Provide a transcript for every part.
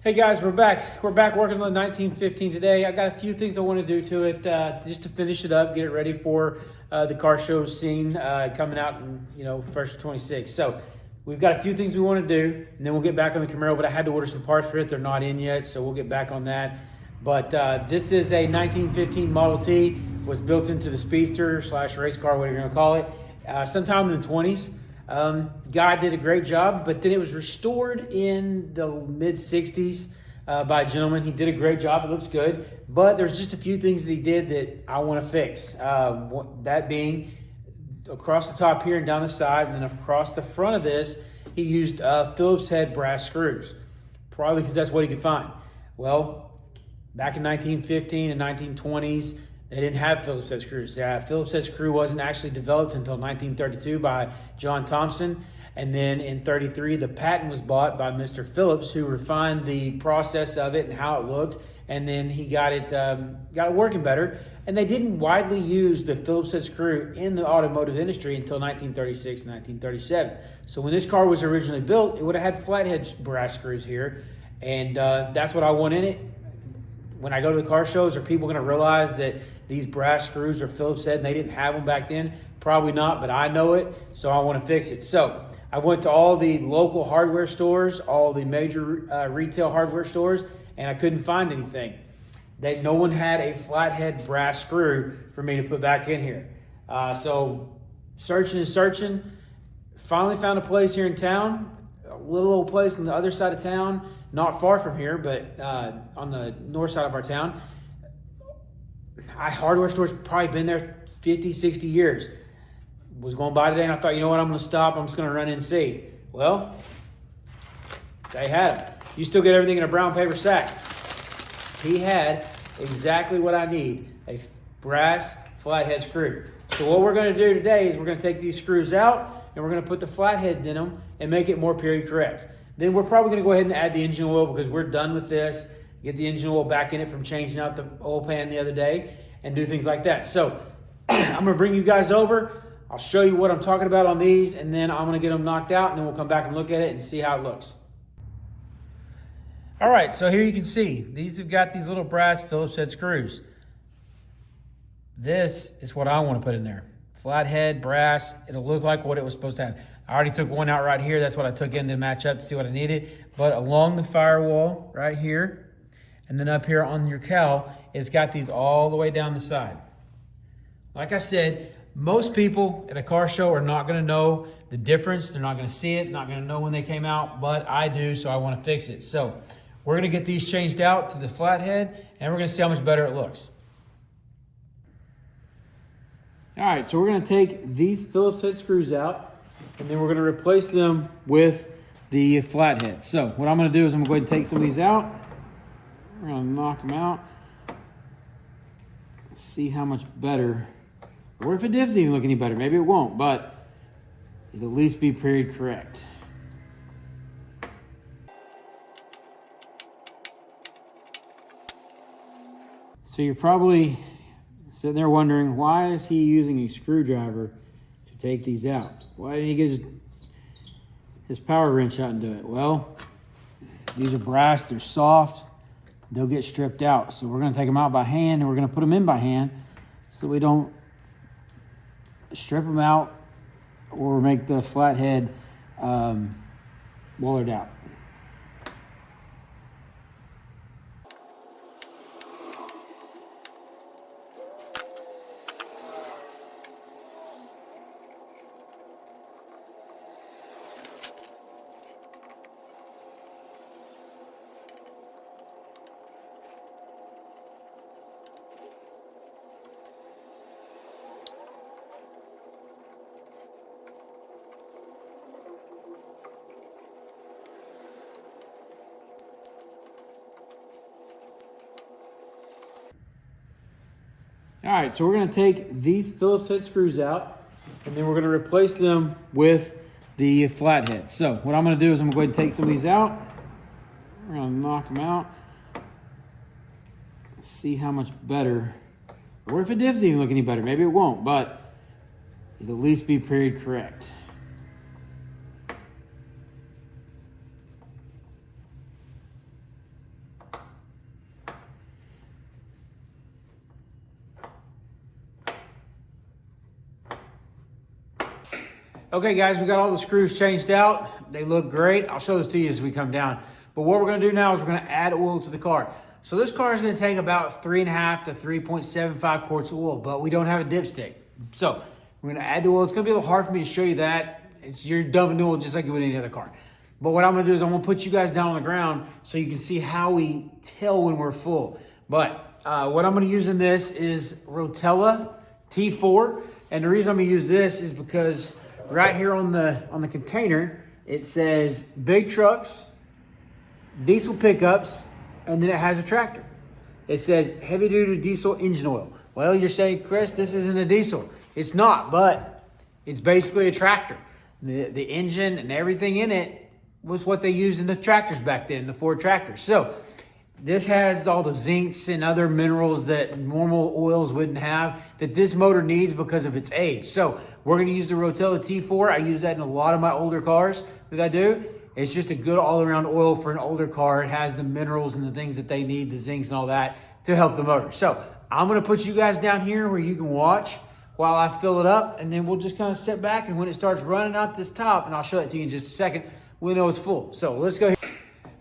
Hey guys, we're back. We're back working on the 1915 today. I got a few things I want to do to it just to finish it up, get it ready for the car show scene coming out in first of 26. So we've got a few things we want to do, and then we'll get back on the Camaro. But I had to order some parts for it; they're not in yet, so we'll get back on that. But this is a 1915 Model T. Was built into the Speedster / race car, whatever you're going to call it, sometime in the 20s. Guy did a great job, but then it was restored in the mid 60s by a gentleman. He did a great job. It looks good, but there's just a few things that he did that I want to fix. That being across the top here and down the side, and then across the front of this, he used Phillips head brass screws, probably because that's what he could find. Well, back in 1915 and 1920s, they didn't have Phillips head screws. Phillips head screw wasn't actually developed until 1932 by John Thompson. And then in 33, the patent was bought by Mr. Phillips, who refined the process of it and how it looked. And then he got it working better. And they didn't widely use the Phillips head screw in the automotive industry until 1936 and 1937. So when this car was originally built, it would have had flathead brass screws here. And that's what I want in it. When I go to the car shows, are people going to realize that these brass screws are Phillips head and they didn't have them back then? Probably not, but I know it, so I want to fix it. So I went to all the local hardware stores, all the major retail hardware stores, and I couldn't find anything. No one had a flathead brass screw for me to put back in here. So searching and searching, finally found a place here in town, a little old place on the other side of town, not far from here, but on the north side of our town. Hardware store's probably been there 50, 60 years. Was going by today and I thought, you know what, I'm going to stop. I'm just going to run in and see. Well, they had it. You still get everything in a brown paper sack. He had exactly what I need, a brass flathead screw. So what we're going to do today is we're going to take these screws out and we're going to put the flatheads in them and make it more period correct. Then we're probably going to go ahead and add the engine oil because we're done with this. Get the engine oil back in it from changing out the oil pan the other day and do things like that. So I'm going to bring you guys over. I'll show you what I'm talking about on these, and then I'm going to get them knocked out, and then we'll come back and look at it and see how it looks. All right, so here you can see, these have got these little brass Phillips head screws. This is what I want to put in there. Flathead, brass, it'll look like what it was supposed to have. I already took one out right here. That's what I took in to match up to see what I needed. But along the firewall right here, and then up here on your cowl, it's got these all the way down the side. Like I said, most people at a car show are not going to know the difference. They're not going to see it, not going to know when they came out, but I do, so I want to fix it. So we're going to get these changed out to the flathead, and we're going to see how much better it looks. All right, so we're going to take these Phillips head screws out, and then we're going to replace them with the flathead. So what I'm going to do is I'm going to go ahead and take some of these out. We're going to knock them out. Let's see how much better, or if it does even look any better. Maybe it won't, but it'll at least be period correct. So you're probably sitting there wondering, why is he using a screwdriver to take these out? Why didn't he get his power wrench out and do it? Well, these are brass, they're soft, they'll get stripped out. So we're gonna take them out by hand and we're gonna put them in by hand so we don't strip them out or make the flathead walled out. All right, so we're going to take these Phillips head screws out, and then we're going to replace them with the flathead. So what I'm going to do is I'm going to go ahead and take some of these out. We're going to knock them out. Let's see how much better, or if it does even look any better. Maybe it won't, but it'll at least be period correct. Okay guys, we got all the screws changed out. They look great. I'll show those to you as we come down. But what we're gonna do now is we're gonna add oil to the car. So this car is gonna take about 3.5 to 3.75 quarts of oil, but we don't have a dipstick. So we're gonna add the oil. It's gonna be a little hard for me to show you that. You're dumping oil just like you would any other car. But what I'm gonna do is I'm gonna put you guys down on the ground so you can see how we tell when we're full. But what I'm gonna use in this is Rotella T4. And the reason I'm gonna use this is because right here on the container, it says big trucks, diesel pickups, and then it has a tractor. It says heavy duty diesel engine oil. Well, you're saying, Chris, this isn't a diesel. It's not, but it's basically a tractor. The engine and everything in it was what they used in the tractors back then, the Ford tractors. So this has all the zincs and other minerals that normal oils wouldn't have, that this motor needs because of its age. So we're gonna use the Rotella T4. I use that in a lot of my older cars that I do. It's just a good all-around oil for an older car. It has the minerals and the things that they need, the zincs and all that, to help the motor. So I'm gonna put you guys down here where you can watch while I fill it up, and then we'll just kind of sit back, and when it starts running out this top, and I'll show it to you in just a second, we'll know it's full. So let's go here.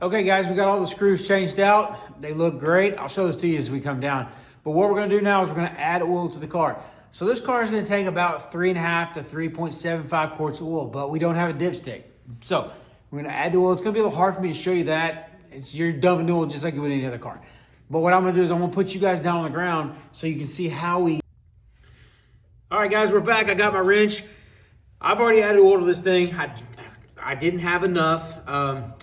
Okay guys, we got all the screws changed out. They look great. I'll show those to you as we come down. But what we're gonna do now is we're gonna add oil to the car. So this car is gonna take about 3.5 to 3.75 quarts of oil, but we don't have a dipstick. So we're gonna add the oil. It's gonna be a little hard for me to show you that. You're dumping oil just like you would any other car. But what I'm gonna do is I'm gonna put you guys down on the ground so you can see how we... All right guys, we're back. I got my wrench. I've already added oil to this thing. I didn't have enough.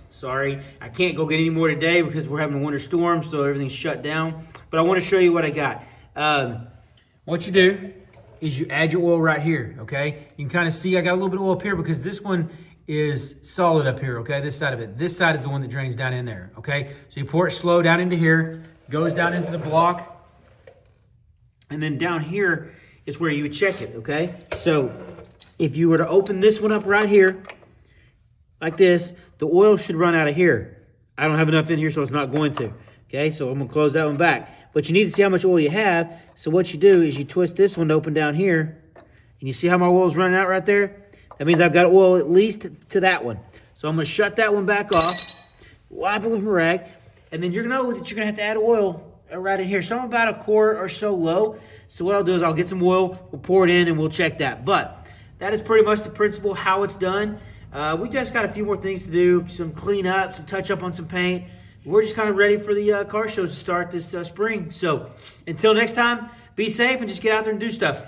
Sorry, I can't go get any more today because we're having a winter storm, so everything's shut down. But I want to show you what I got. What you do is you add your oil right here, okay? You can kind of see I got a little bit of oil up here because this one is solid up here, okay? This side of it. This side is the one that drains down in there, okay? So you pour it slow down into here, goes down into the block, and then down here is where you would check it, okay? So if you were to open this one up right here, like this, the oil should run out of here. I don't have enough in here, so it's not going to. Okay, so I'm gonna close that one back. But you need to see how much oil you have. So what you do is you twist this one to open down here, and you see how my oil is running out right there? That means I've got oil at least to that one. So I'm gonna shut that one back off, wipe it with my rag, and then you're gonna know that you're gonna have to add oil right in here. So I'm about a quart or so low. So what I'll do is I'll get some oil, we'll pour it in, and we'll check that. But that is pretty much the principle, how it's done. We just got a few more things to do, some clean up, some touch up on some paint. We're just kind of ready for the car shows to start this spring. So until next time, be safe and just get out there and do stuff.